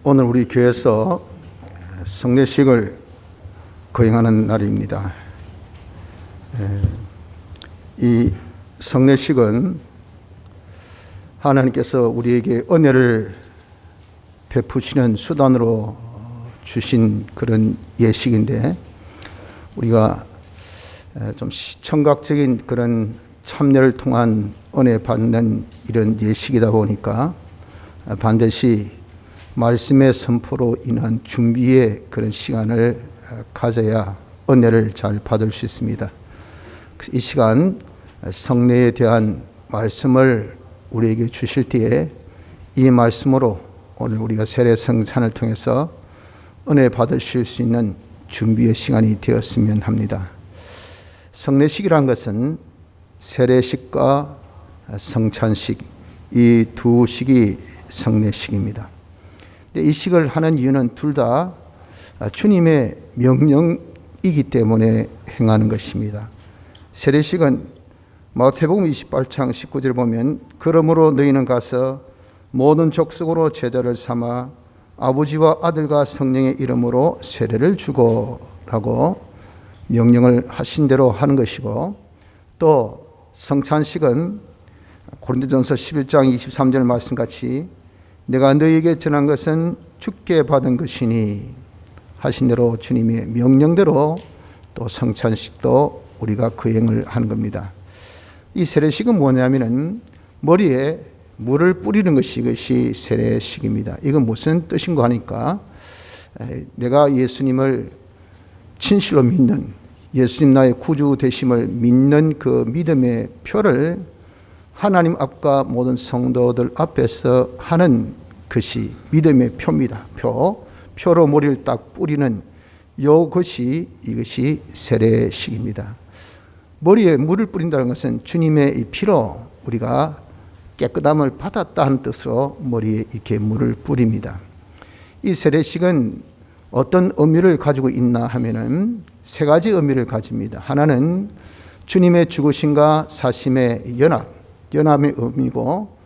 오늘 우리 교회에서 성례식을 거행하는 날입니다. 이 성례식은 하나님께서 우리에게 은혜를 베푸시는 수단으로 주신 그런 예식인데, 우리가 좀 청각적인 그런 참여를 통한 은혜 받는 이런 예식이다 보니까 반드시 말씀의 선포로 인한 준비의 그런 시간을 가져야 은혜를 잘 받을 수 있습니다. 이 시간 성례에 대한 말씀을 우리에게 주실 때에 이 말씀으로 오늘 우리가 세례 성찬을 통해서 은혜 받으실 수 있는 준비의 시간이 되었으면 합니다. 성례식이란 것은 세례식과 성찬식, 이 두 식이 성례식입니다. 이 식을 하는 이유는 둘 다 주님의 명령이기 때문에 행하는 것입니다. 세례식은 마태복음 28장 19절을 보면, 그러므로 너희는 가서 모든 족속으로 제자를 삼아 아버지와 아들과 성령의 이름으로 세례를 주고 라고 명령을 하신 대로 하는 것이고, 또 성찬식은 고린도전서 11장 23절 말씀같이 내가 너희에게 전한 것은 주께 받은 것이니 하신 대로 주님의 명령대로 또 성찬식도 우리가 거행을 하는 겁니다. 이 세례식은 뭐냐면은 머리에 물을 뿌리는 것이 이것이 세례식입니다. 이건 무슨 뜻인가 하니까, 내가 예수님을 진실로 믿는, 예수님 나의 구주 되심을 믿는 그 믿음의 표를 하나님 앞과 모든 성도들 앞에서 하는 것이 믿음의 표입니다. 표로 머리를 딱 뿌리는 이것이 세례식입니다. 머리에 물을 뿌린다는 것은 주님의 이 피로 우리가 깨끗함을 받았다는 뜻으로 머리에 이렇게 물을 뿌립니다. 이 세례식은 어떤 의미를 가지고 있나 하면은 세 가지 의미를 가집니다. 하나는 주님의 죽으심과 사심의 연합의 의미고,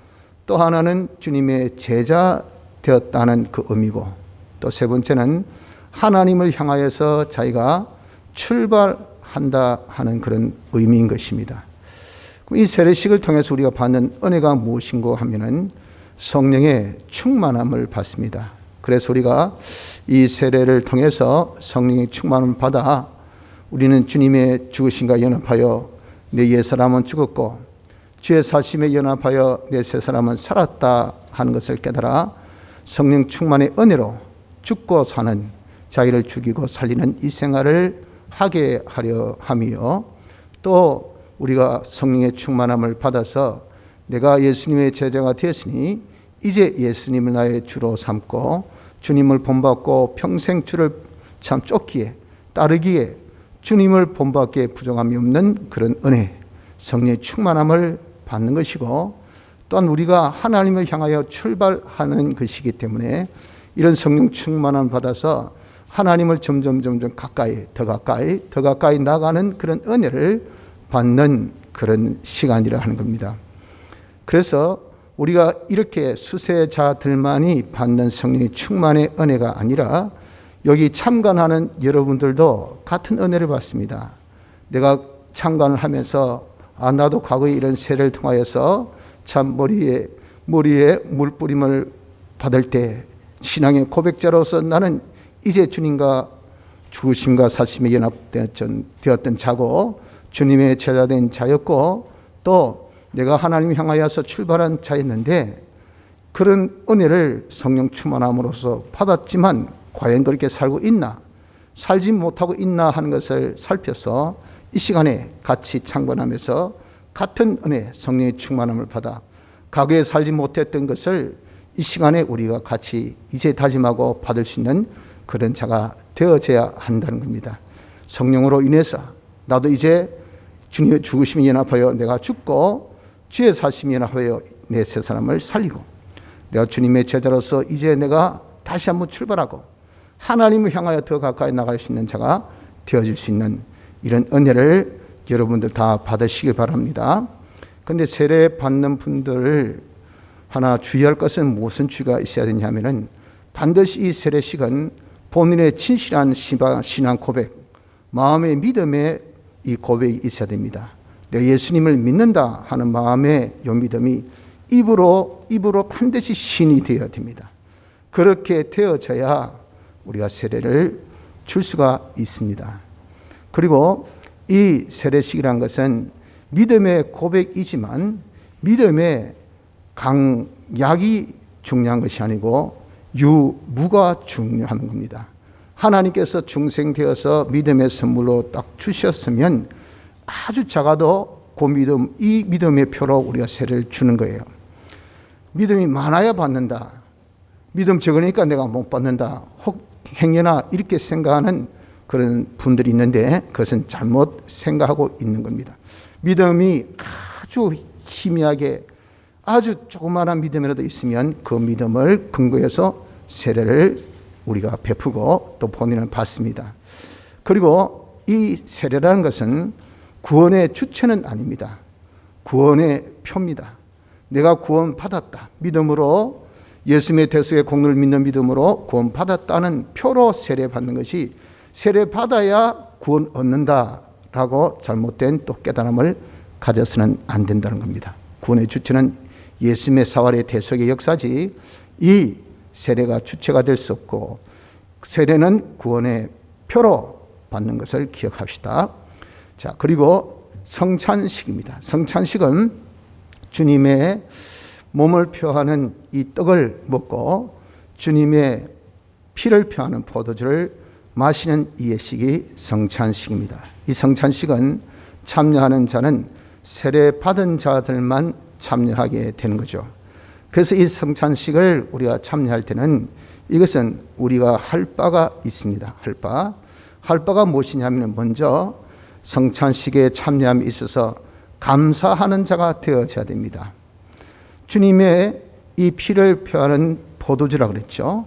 또 하나는 주님의 제자 되었다는 그 의미고, 또 세 번째는 하나님을 향하여서 자기가 출발한다 하는 그런 의미인 것입니다. 이 세례식을 통해서 우리가 받는 은혜가 무엇인고 하면은 성령의 충만함을 받습니다. 그래서 우리가 이 세례를 통해서 성령의 충만함을 받아 우리는 주님의 죽으심과 연합하여 내 옛사람은 죽었고 주의 사심에 연합하여 내 새사람은 살았다 하는 것을 깨달아 성령 충만의 은혜로 죽고 사는, 자기를 죽이고 살리는 이 생활을 하게 하려 함이요, 또 우리가 성령의 충만함을 받아서 내가 예수님의 제자가 되었으니 이제 예수님을 나의 주로 삼고 주님을 본받고 평생 주를 참 쫓기에 따르기에 주님을 본받기에 부정함이 없는 그런 은혜, 성령의 충만함을 받는 것이고, 또한 우리가 하나님을 향하여 출발하는 것이기 때문에 이런 성령 충만함을 받아서 하나님을 점점 더 가까이 나가는 그런 은혜를 받는 그런 시간이라 하는 겁니다. 그래서 우리가 이렇게 수세자들만이 받는 성령의 충만의 은혜가 아니라 여기 참관하는 여러분들도 같은 은혜를 받습니다. 내가 참관을 하면서 나도 과거에 이런 세례를 통하여서 참 머리에 물뿌림을 받을 때 신앙의 고백자로서 나는 이제 주님과 죽으심과 사심에 연합되었던 자고 주님의 제자된 자였고, 또 내가 하나님 향하여서 출발한 자였는데 그런 은혜를 성령 충만함으로써 받았지만 과연 그렇게 살고 있나, 살지 못하고 있나 하는 것을 살펴서 이 시간에 같이 참관하면서 같은 은혜, 성령의 충만함을 받아 과거에 살지 못했던 것을 이 시간에 우리가 같이 이제 다짐하고 받을 수 있는 그런 자가 되어져야 한다는 겁니다. 성령으로 인해서 나도 이제 주님의 죽으심에 연합하여 내가 죽고 주의 사심에 연합하여 내 새 사람을 살리고, 내가 주님의 제자로서 이제 내가 다시 한번 출발하고 하나님을 향하여 더 가까이 나갈 수 있는 자가 되어질 수 있는 이런 은혜를 여러분들 다 받으시길 바랍니다. 그런데 세례 받는 분들 하나 주의할 것은 무슨 주의가 있어야 되냐면은 반드시 이 세례식은 본인의 진실한 신앙 고백, 마음의 믿음의 이 고백이 있어야 됩니다. 내가 예수님을 믿는다 하는 마음의 이 믿음이 입으로 반드시 신이 되어야 됩니다. 그렇게 되어져야 우리가 세례를 줄 수가 있습니다. 그리고 이 세례식이란 것은 믿음의 고백이지만 믿음의 강약이 중요한 것이 아니고 유무가 중요한 겁니다. 하나님께서 중생되어서 믿음의 선물로 딱 주셨으면 아주 작아도 그 믿음, 이 믿음의 표로 우리가 세례를 주는 거예요. 믿음이 많아야 받는다. 믿음 적으니까 내가 못 받는다. 혹 행여나 이렇게 생각하는 그런 분들이 있는데 그것은 잘못 생각하고 있는 겁니다. 믿음이 아주 희미하게 아주 조그마한 믿음이라도 있으면 그 믿음을 근거해서 세례를 우리가 베푸고 또 본인은 받습니다. 그리고 이 세례라는 것은 구원의 주체는 아닙니다. 구원의 표입니다. 내가 구원 받았다. 믿음으로 예수님의 대속의 공로를 믿는 믿음으로 구원 받았다는 표로 세례 받는 것이 세례 받아야 구원 얻는다라고 잘못된 또 깨달음을 가져서는 안 된다는 겁니다. 구원의 주체는 예수님의 사활의 대속의 역사지 이 세례가 주체가 될 수 없고 세례는 구원의 표로 받는 것을 기억합시다. 자, 그리고 성찬식입니다. 성찬식은 주님의 몸을 표하는 이 떡을 먹고 주님의 피를 표하는 포도주를 마시는 이 예식이 성찬식입니다. 이 성찬식은 참여하는 자는 세례 받은 자들만 참여하게 되는 거죠. 그래서 이 성찬식을 우리가 참여할 때는 이것은 우리가 할 바가 있습니다. 할 바가 무엇이냐면 먼저 성찬식에 참여함에 있어서 감사하는 자가 되어져야 됩니다. 주님의 이 피를 표하는 포도주라 그랬죠.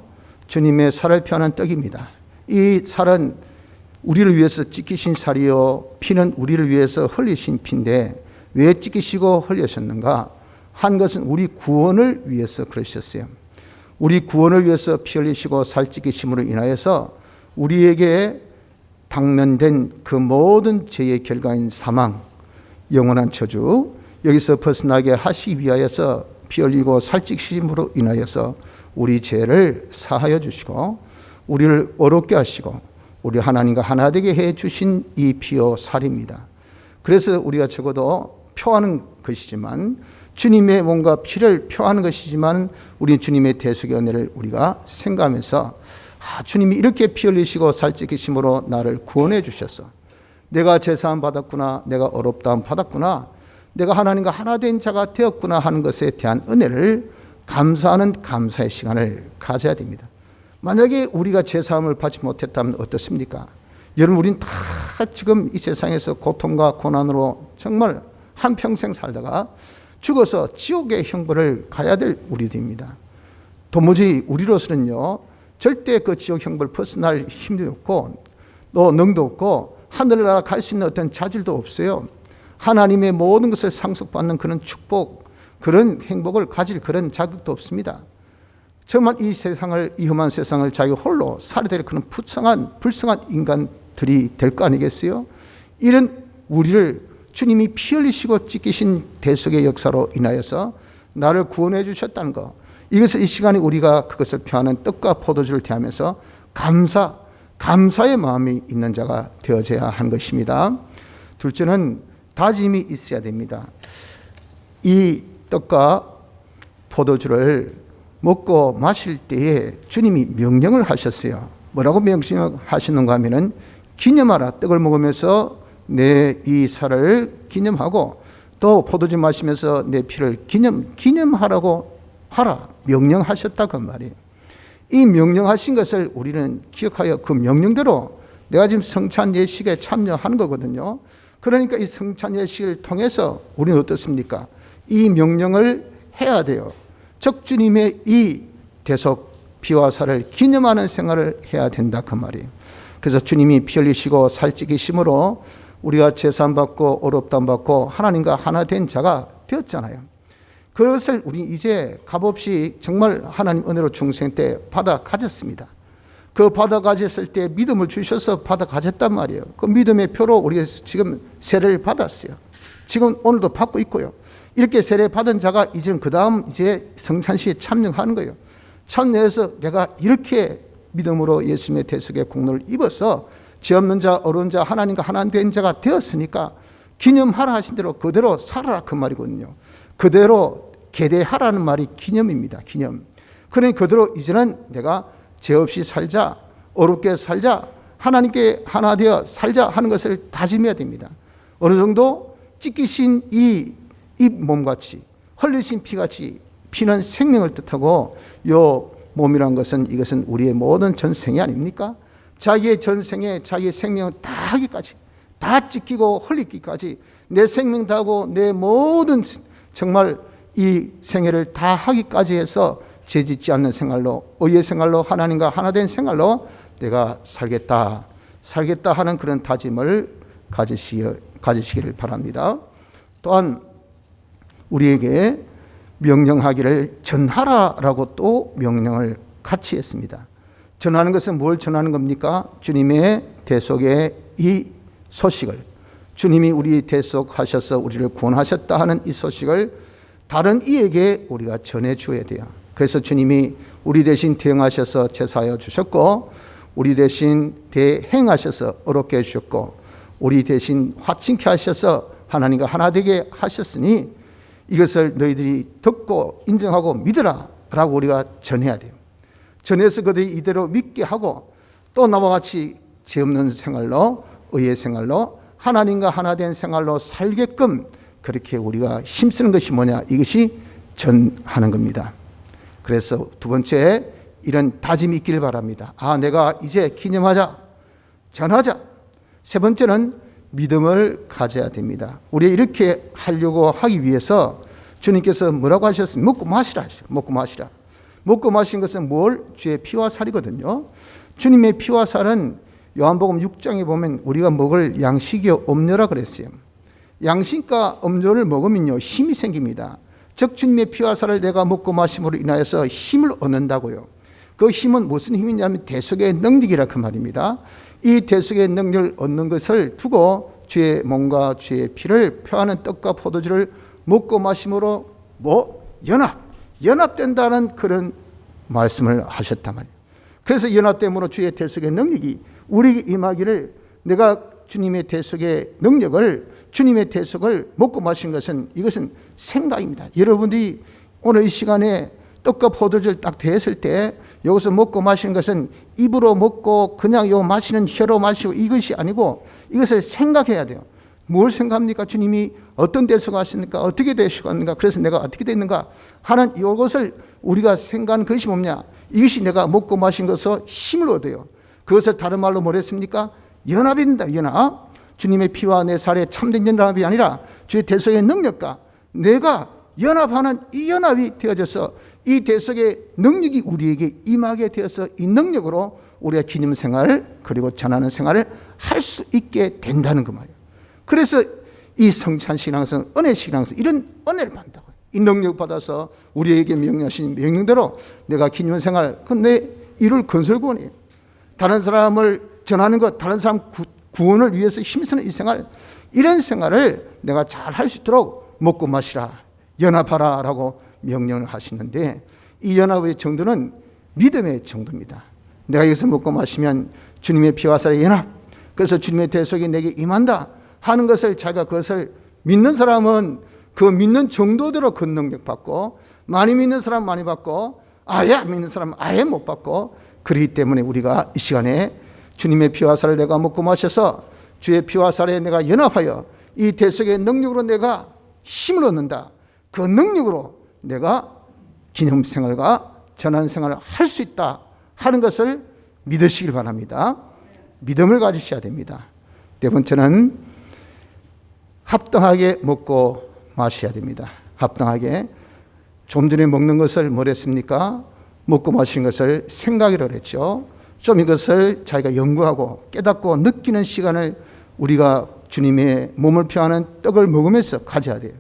주님의 살을 표하는 떡입니다. 이 살은 우리를 위해서 찢기신 살이요 피는 우리를 위해서 흘리신 피인데 왜 찢기시고 흘리셨는가? 한 것은 우리 구원을 위해서 그러셨어요. 우리 구원을 위해서 피 흘리시고 살 찢기심으로 인하여서 우리에게 당면된 그 모든 죄의 결과인 사망, 영원한 저주 여기서 벗어나게 하시기 위하여서 피 흘리고 살 찢기심으로 인하여서 우리 죄를 사하여 주시고 우리를 어렵게 하시고 우리 하나님과 하나 되게 해 주신 이 피요 살입니다. 그래서 우리가 적어도 표하는 것이지만 주님의 몸과 피를 표하는 것이지만 우리는 주님의 대속의 은혜를 우리가 생각하면서 주님이 이렇게 피 흘리시고 살 찢기심으로 나를 구원해 주셨어. 내가 제사함 받았구나. 내가 어렵다함 받았구나. 내가 하나님과 하나 된 자가 되었구나 하는 것에 대한 은혜를 감사하는 감사의 시간을 가져야 됩니다. 만약에 우리가 제사함을 받지 못했다면 어떻습니까? 여러분 우리는 다 지금 이 세상에서 고통과 고난으로 정말 한평생 살다가 죽어서 지옥의 형벌을 가야 될 우리들입니다. 도무지 우리로서는요 절대 그 지옥 형벌 벗어날 힘도 없고 또 능도 없고 하늘나라 갈 수 있는 어떤 자질도 없어요. 하나님의 모든 것을 상속받는 그런 축복, 그런 행복을 가질 그런 자격도 없습니다. 정말 이 세상을, 이 험한 세상을 자기 홀로 살아야 될 그런 불쌍한 인간들이 될 거 아니겠어요? 이런 우리를 주님이 피 흘리시고 찢기신 대속의 역사로 인하여서 나를 구원해 주셨다는 것, 이것을 이 시간에 우리가 그것을 표하는 떡과 포도주를 대하면서 감사의 마음이 있는 자가 되어져야 하는 것입니다. 둘째는 다짐이 있어야 됩니다. 이 떡과 포도주를 먹고 마실 때에 주님이 명령을 하셨어요. 뭐라고 명령하시는가 하면은 기념하라. 떡을 먹으면서 내 이 살을 기념하고 또 포도주 마시면서 내 피를 기념하라고 하라. 명령하셨다 그 말이에요. 이 명령하신 것을 우리는 기억하여 그 명령대로 내가 지금 성찬 예식에 참여하는 거거든요. 그러니까 이 성찬 예식을 통해서 우리는 어떻습니까? 이 명령을 해야 돼요. 즉 주님의 이 대속 피와 살을 기념하는 생활을 해야 된다 그 말이에요. 그래서 주님이 피 흘리시고 살 찢기심으로 우리가 제사함 받고 어렵담 받고 하나님과 하나 된 자가 되었잖아요. 그것을 우리 이제 값없이 정말 하나님 은혜로 중생 때 받아 가졌습니다. 그 받아 가졌을 때 믿음을 주셔서 받아 가졌단 말이에요. 그 믿음의 표로 우리가 지금 세례를 받았어요. 지금 오늘도 받고 있고요. 이렇게 세례 받은 자가 이제는 그 다음 이제 성찬식에 참여하는 거예요. 참여해서 내가 이렇게 믿음으로 예수님의 대속의 공로를 입어서 죄 없는 자, 어려운 자, 하나님과 하나 된 자가 되었으니까 기념하라 하신 대로 그대로 살아라 그 말이거든요. 그대로 계대하라는 말이 기념입니다. 기념. 그러니 그대로 이제는 내가 죄 없이 살자, 어렵게 살자, 하나님께 하나 되어 살자 하는 것을 다짐해야 됩니다. 어느 정도 찢기신 이 몸같이 흘리신 피같이 피는 생명을 뜻하고 요 몸이란 것은 이것은 우리의 모든 전생이 아닙니까? 자기의 전생에 자기의 생명을 다 하기까지 다 찢기고 흘리기까지 내 생명 다하고 내 모든 정말 이 생애를 다 하기까지 해서 죄짓지 않는 생활로 의의 생활로 하나님과 하나 된 생활로 내가 살겠다 하는 그런 다짐을 가지시기를 바랍니다. 또한 우리에게 명령하기를 전하라라고 또 명령을 같이 했습니다. 전하는 것은 뭘 전하는 겁니까? 주님의 대속의 이 소식을, 주님이 우리 대속하셔서 우리를 구원하셨다 하는 이 소식을 다른 이에게 우리가 전해 줘야 돼요. 그래서 주님이 우리 대신 대응하셔서 제사하여 주셨고, 우리 대신 대행하셔서 어렵게 해주셨고, 우리 대신 화친케 하셔서 하나님과 하나 되게 하셨으니 이것을 너희들이 듣고 인정하고 믿으라 라고 우리가 전해야 돼요. 전해서 그들이 이대로 믿게 하고 또 나와 같이 죄 없는 생활로 의의 생활로 하나님과 하나 된 생활로 살게끔 그렇게 우리가 힘쓰는 것이 뭐냐? 이것이 전하는 겁니다. 그래서 두 번째 이런 다짐이 있기를 바랍니다. 내가 이제 기념하자, 전하자. 세 번째는 믿음을 가져야 됩니다. 우리 이렇게 하려고 하기 위해서 주님께서 뭐라고 하셨습니까? 먹고 마시라 하셨어요. 먹고 마시라. 먹고 마신 것은 뭘? 주의 피와 살이거든요. 주님의 피와 살은 요한복음 6장에 보면 우리가 먹을 양식이 음료라 그랬어요. 양식과 음료를 먹으면요 힘이 생깁니다. 즉 주님의 피와 살을 내가 먹고 마심으로 인하여서 힘을 얻는다고요. 그 힘은 무슨 힘이냐면 대속의 능력이라 그 말입니다. 이 대속의 능력을 얻는 것을 두고 주의 몸과 주의 피를 표하는 떡과 포도주를 먹고 마심으로 연합된다는 그런 말씀을 하셨단 말이에요. 그래서 연합됨으로 주의 대속의 능력이 우리에게 임하기를, 내가 주님의 대속의 능력을, 주님의 대속을 먹고 마신 것은 이것은 생각입니다. 여러분들이 오늘 이 시간에 떡과 포도주를 딱 대했을 때 여기서 먹고 마시는 것은 입으로 먹고 그냥 요 마시는 혀로 마시고 이것이 아니고 이것을 생각해야 돼요. 뭘 생각합니까? 주님이 어떤 대속하십니까? 어떻게 대속하는가? 그래서 내가 어떻게 됐는가 하는 이것을 우리가 생각하는 것이 뭐냐? 이것이 내가 먹고 마신 것으로 힘을 얻어요. 그것을 다른 말로 뭐랬습니까? 연합이 된다. 연합. 주님의 피와 내 살에 참된 연합이 아니라 주의 대속의 능력과 내가 연합하는 이 연합이 되어져서 이 대속의 능력이 우리에게 임하게 되어서 이 능력으로 우리가 기념 생활 그리고 전하는 생활을 할 수 있게 된다는 그 말이에요. 그래서 이 성찬식이라서 은혜식이라서 이런 은혜를 받는다고요. 이 능력 받아서 우리에게 명령하신 명령대로 내가 기념 생활, 그건 내 이룰 건설구원이에요. 다른 사람을 전하는 것, 다른 사람 구원을 위해서 힘쓰는 이 생활, 이런 생활을 내가 잘 할 수 있도록 먹고 마시라, 연합하라 라고 명령을 하시는데, 이 연합의 정도는 믿음의 정도입니다. 내가 여기서 먹고 마시면 주님의 피와 살의 연합, 그래서 주님의 대속이 내게 임한다 하는 것을 자기가 그것을 믿는 사람은 그 믿는 정도대로 그 능력 받고, 많이 믿는 사람 많이 받고, 아예 안 믿는 사람은 아예 못 받고, 그렇기 때문에 우리가 이 시간에 주님의 피와 살을 내가 먹고 마셔서 주의 피와 살에 내가 연합하여 이 대속의 능력으로 내가 힘을 얻는다. 그 능력으로 내가 기념 생활과 전하는 생활을 할 수 있다 하는 것을 믿으시길 바랍니다. 믿음을 가지셔야 됩니다. 네 번째는 합당하게 먹고 마셔야 됩니다. 합당하게. 좀 전에 먹는 것을 뭐랬습니까? 먹고 마시는 것을 생각이라고 했죠. 좀 이것을 자기가 연구하고 깨닫고 느끼는 시간을 우리가 주님의 몸을 표하는 떡을 먹으면서 가져야 돼요.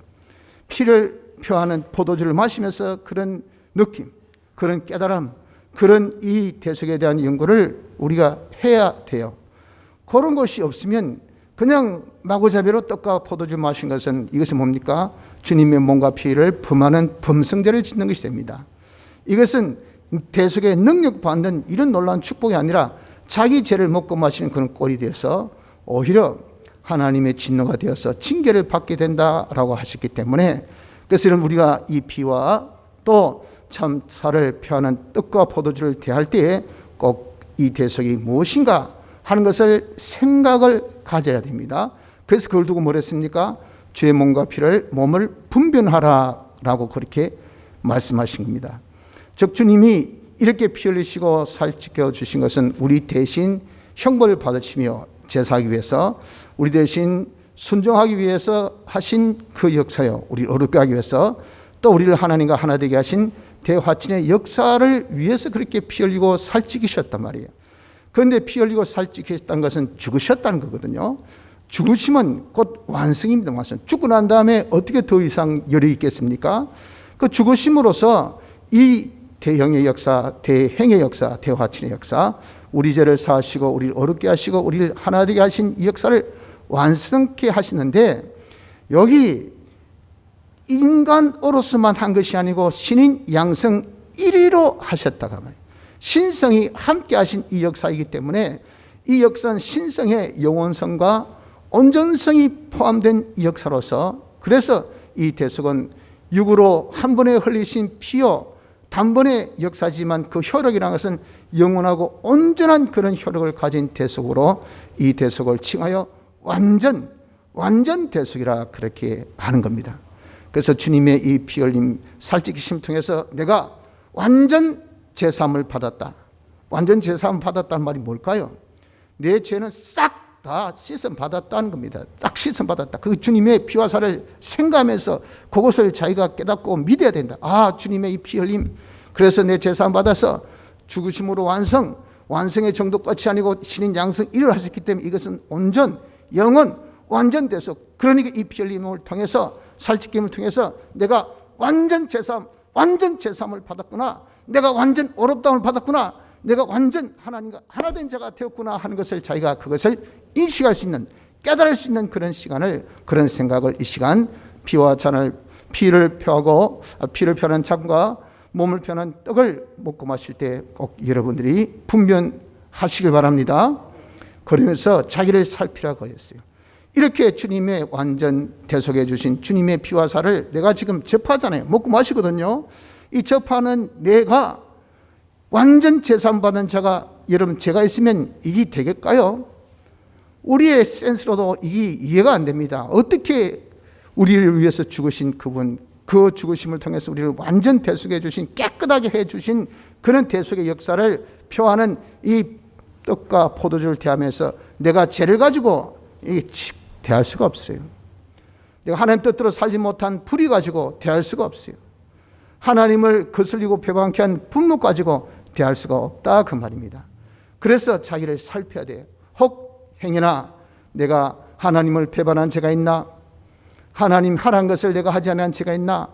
피를 표하는 포도주를 마시면서 그런 느낌, 그런 깨달음, 그런 이 대속에 대한 연구를 우리가 해야 돼요. 그런 것이 없으면 그냥 마구잡이로 떡과 포도주 마신 것은 이것은 뭡니까? 주님의 몸과 피를 범하는 범성죄를 짓는 것이 됩니다. 이것은 대속의 능력 받는 이런 놀라운 축복이 아니라 자기 죄를 먹고 마시는 그런 꼴이 되어서 오히려 하나님의 진노가 되어서 징계를 받게 된다라고 하셨기 때문에, 그래서 우리가 이 피와 또 참사를 표하는 떡과 포도주를 대할 때에 꼭 이 대속이 무엇인가 하는 것을 생각을 가져야 됩니다. 그래서 그걸 두고 뭘 했습니까? 주의 몸과 피를 몸을 분별하라라고 그렇게 말씀하신 겁니다. 즉 주님이 이렇게 피 흘리시고 살 지켜 주신 것은 우리 대신 형벌을 받으시며 제사하기 위해서, 우리 대신 순종하기 위해서 하신 그 역사요, 우리를 어렵게 하기 위해서, 또 우리를 하나님과 하나 되게 하신 대화친의 역사를 위해서 그렇게 피 흘리고 살찌기셨단 말이에요. 그런데 피 흘리고 살찌기셨다는 것은 죽으셨다는 거거든요. 죽으시면 곧 완성입니다. 완성. 죽고 난 다음에 어떻게 더 이상 열이 있겠습니까? 그 죽으심으로써 이 대형의 역사, 대행의 역사, 대화친의 역사, 우리 죄를 사하시고 우리를 어렵게 하시고 우리를 하나 되게 하신 이 역사를 완성케 하시는데, 여기 인간으로서만 한 것이 아니고 신인 양성 1위로 하셨다가 말이에요. 신성이 함께 하신 이 역사이기 때문에 이 역사는 신성의 영원성과 온전성이 포함된 이 역사로서, 그래서 이 대속은 육으로 한 번에 흘리신 피요 단번의 역사지만 그 효력이라는 것은 영원하고 온전한 그런 효력을 가진 대속으로 이 대속을 칭하여 완전 대속이라 그렇게 하는 겁니다. 그래서 주님의 이 피 흘림 살찌기심 통해서 내가 완전 제사함을 받았다. 완전 제사함을 받았다는 말이 뭘까요? 내 죄는 싹 다 씻음 받았다는 겁니다. 싹 씻음 받았다. 그 주님의 피와 살을 생각하면서 그것을 자기가 깨닫고 믿어야 된다. 아, 주님의 이 피 흘림, 그래서 내 제사함 받아서 죽으심으로 완성의 정도까지 아니고 신인 양성 1을 하셨기 때문에 이것은 온전, 영원, 완전 대속. 그러니까 이 피 흘림을 통해서, 살찌김을 통해서 내가 완전 제사함을 받았구나, 내가 완전 어렵다움을 받았구나, 내가 완전 하나님과 하나 된 자가 되었구나 하는 것을 자기가 그것을 인식할 수 있는, 깨달을 수 있는 그런 시간을, 그런 생각을 이 시간 피와 잔을, 피를 펴고 피를 펴는 잔과 몸을 펴는 떡을 먹고 마실 때 꼭 여러분들이 분별하시길 바랍니다. 그러면서 자기를 살피라고 했어요. 이렇게 주님의 완전 대속해 주신 주님의 피와 살을 내가 지금 접하잖아요. 먹고 마시거든요. 이 접하는 내가 완전 제사함 받은 자가, 여러분 제가 있으면 이게 되겠까요? 우리의 센스로도 이게 이해가 안 됩니다. 어떻게 우리를 위해서 죽으신 그분, 그 죽으심을 통해서 우리를 완전 대속해 주신, 깨끗하게 해 주신 그런 대속의 역사를 표하는 이 떡과 포도주를 대하면서 내가 죄를 가지고 대할 수가 없어요. 내가 하나님 뜻대로 살지 못한 불의 가지고 대할 수가 없어요. 하나님을 거슬리고 배반케 한 분노 가지고 대할 수가 없다 그 말입니다. 그래서 자기를 살펴야 돼요. 혹 행여나 내가 하나님을 배반한 죄가 있나? 하나님 하라는 것을 내가 하지 않은 죄가 있나?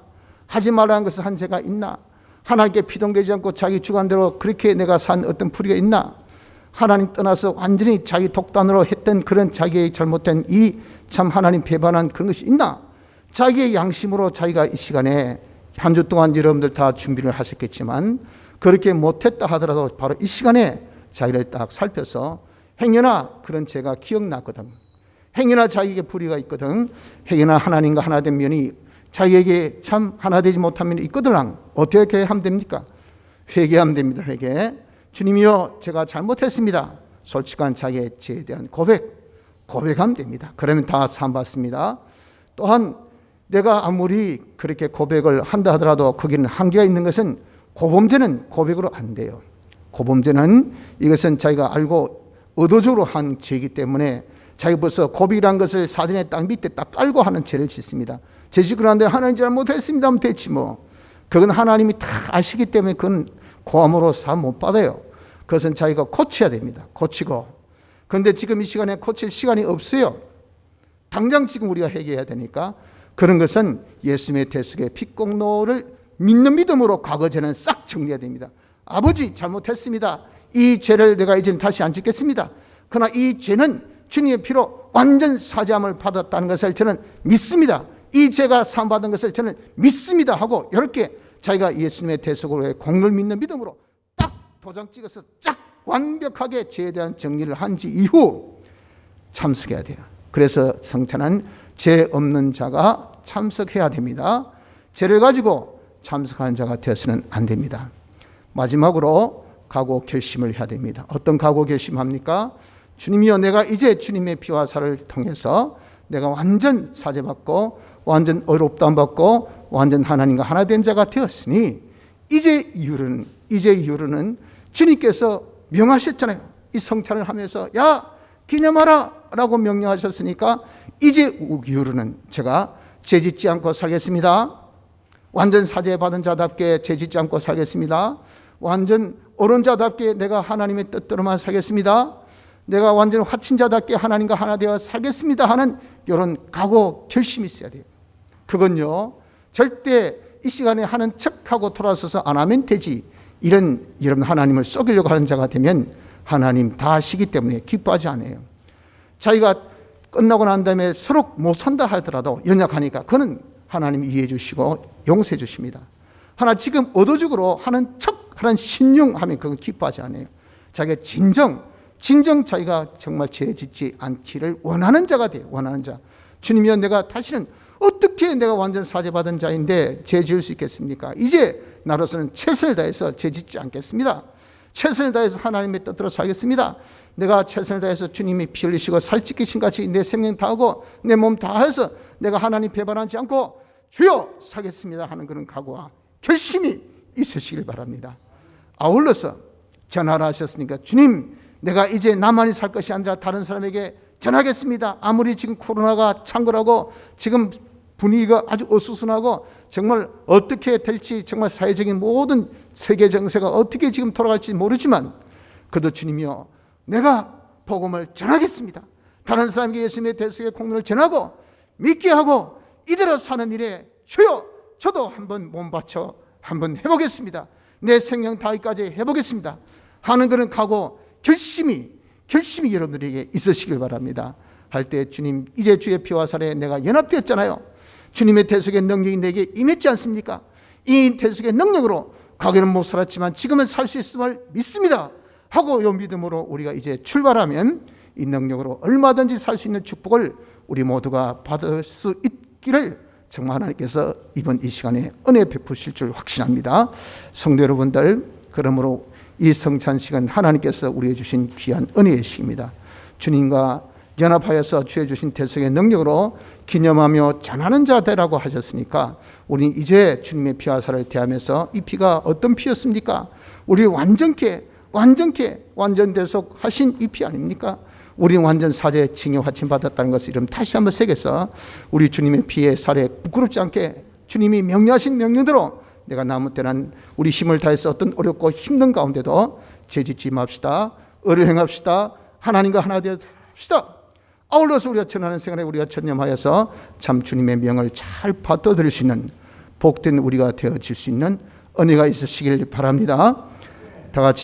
하지 말라는 것을 한 죄가 있나? 하나님께 피동되지 않고 자기 주관대로 그렇게 내가 산 어떤 불의가 있나? 하나님 떠나서 완전히 자기 독단으로 했던 그런 자기의 잘못된 이 참 하나님 배반한 그런 것이 있나? 자기의 양심으로 자기가 이 시간에 한 주 동안 여러분들 다 준비를 하셨겠지만 그렇게 못했다 하더라도 바로 이 시간에 자기를 딱 살펴서, 행여나 그런 죄가 기억났거든, 행여나 자기에게 불의가 있거든, 행여나 하나님과 하나 된 면이 자기에게 참 하나 되지 못한 면이 있거든, 어떻게 하면 됩니까? 회개하면 됩니다. 회개. 주님이여 제가 잘못했습니다. 솔직한 자기의 죄에 대한 고백하면 됩니다. 그러면 다 사함받습니다. 또한 내가 아무리 그렇게 고백을 한다 하더라도 거기는 한계가 있는 것은, 고범죄는 고백으로 안 돼요. 고범죄는 이것은 자기가 알고 의도적으로 한 죄이기 때문에 자기 벌써 고백이라는 것을 사전에 딱 밑에 딱 깔고 하는 죄를 짓습니다. 죄 짓고 나는데 하나님 잘못했습니다 하면 됐지 뭐. 그건 하나님이 다 아시기 때문에 그건 고함으로 사함 못 받아요. 그것은 자기가 고쳐야 됩니다. 고치고. 그런데 지금 이 시간에 고칠 시간이 없어요. 당장 지금 우리가 회개해야 되니까 그런 것은 예수님의 대속의 핏공로를 믿는 믿음으로 과거 죄는 싹 정리해야 됩니다. 아버지 잘못했습니다. 이 죄를 내가 이제는 다시 안 짓겠습니다. 그러나 이 죄는 주님의 피로 완전 사죄함을 받았다는 것을 저는 믿습니다. 이 죄가 사함받은 것을 저는 믿습니다 하고 이렇게 자기가 예수님의 대속으로의 공로를 믿는 믿음으로 딱 도장 찍어서 쫙 완벽하게 죄에 대한 정리를 한 지 이후 참석해야 돼요. 그래서 성찬은 죄 없는 자가 참석해야 됩니다. 죄를 가지고 참석하는 자가 되어서는 안 됩니다. 마지막으로 각오 결심을 해야 됩니다. 어떤 각오 결심합니까? 주님이여, 내가 이제 주님의 피와 살을 통해서 내가 완전 사죄받고 완전 의롭다함 받고 완전 하나님과 하나 된 자가 되었으니 이제 이후로는 주님께서 명하셨잖아요. 이 성찬을 하면서 야 기념하라 라고 명령하셨으니까 이제 이후로는 제가 죄짓지 않고 살겠습니다. 완전 사죄받은 자답게 죄짓지 않고 살겠습니다. 완전 옳은 자답게 내가 하나님의 뜻대로만 살겠습니다. 내가 완전 화친 자답게 하나님과 하나 되어 살겠습니다 하는 이런 각오 결심이 있어야 돼요. 그건요 절대 이 시간에 하는 척하고 돌아서서 안 하면 되지, 이런 하나님을 속이려고 하는 자가 되면 하나님 다 아시기 때문에 기뻐하지 않아요. 자기가 끝나고 난 다음에 서로 못 산다 하더라도 연약하니까 그는 하나님이 이해해 주시고 용서해 주십니다. 하나 지금 의도적으로 하는 척하는 신용하면 그건 기뻐하지 않아요. 자기가 진정 자기가 정말 죄 짓지 않기를 원하는 자가 돼요. 원하는 자. 주님이여, 내가 다시는 어떻게 내가 완전 사죄받은 자인데 죄 지을 수 있겠습니까? 이제 나로서는 최선을 다해서 죄 짓지 않겠습니다. 최선을 다해서 하나님의 뜻대로 살겠습니다. 내가 최선을 다해서 주님이 피 흘리시고 살찌키신 같이 내 생명 다하고 내 몸 다해서 내가 하나님 배반하지 않고 주여 살겠습니다 하는 그런 각오와 결심이 있으시길 바랍니다. 아울러서 전하라 하셨으니까 주님, 내가 이제 나만이 살 것이 아니라 다른 사람에게 전하겠습니다. 아무리 지금 코로나가 창궐하고 지금 분위기가 아주 어수선하고 정말 어떻게 될지, 정말 사회적인 모든 세계 정세가 어떻게 지금 돌아갈지 모르지만 그래도 주님이여, 내가 복음을 전하겠습니다. 다른 사람에게 예수님의 대속의 공로를 전하고 믿게 하고 이대로 사는 일에 주여 저도 한번 몸 바쳐 한번 해보겠습니다. 내 생명 다하기까지 해보겠습니다 하는 그런 각오 결심이 여러분들에게 있으시길 바랍니다. 할 때 주님, 이제 주의 피와 살에 내가 연합되었잖아요. 주님의 대속의 능력이 내게 임했지 않습니까? 이 대속의 능력으로 과거에는 못 살았지만 지금은 살 수 있음을 믿습니다 하고 이 믿음으로 우리가 이제 출발하면 이 능력으로 얼마든지 살 수 있는 축복을 우리 모두가 받을 수 있기를 정말 하나님께서 이번 이 시간에 은혜 베푸실 줄 확신합니다. 성도 여러분들, 그러므로 이 성찬 시간 하나님께서 우리에게 주신 귀한 은혜의 시기입니다. 주님과 연합하여서 주의 주신 대속의 능력으로 기념하며 전하는 자 되라고 하셨으니까 우리는 이제 주님의 피와 살을 대하면서 이 피가 어떤 피였습니까? 우리 완전케 완전 대속하신 이 피 아닙니까? 우리는 완전 사죄 징역 화침 받았다는 것을 이름 다시 한번 새겨서 우리 주님의 피의 살에 부끄럽지 않게 주님이 명령하신 명령대로 내가 남은 때는 우리 힘을 다해서 어떤 어렵고 힘든 가운데도 죄짓지 맙시다. 의를 행합시다. 하나님과 하나 되옵시다. 아울러서 우리가 전하는 생활에 우리가 전념하여서 참 주님의 명을 잘 받아들일 수 있는 복된 우리가 되어질 수 있는 은혜가 있으시길 바랍니다. 다 같이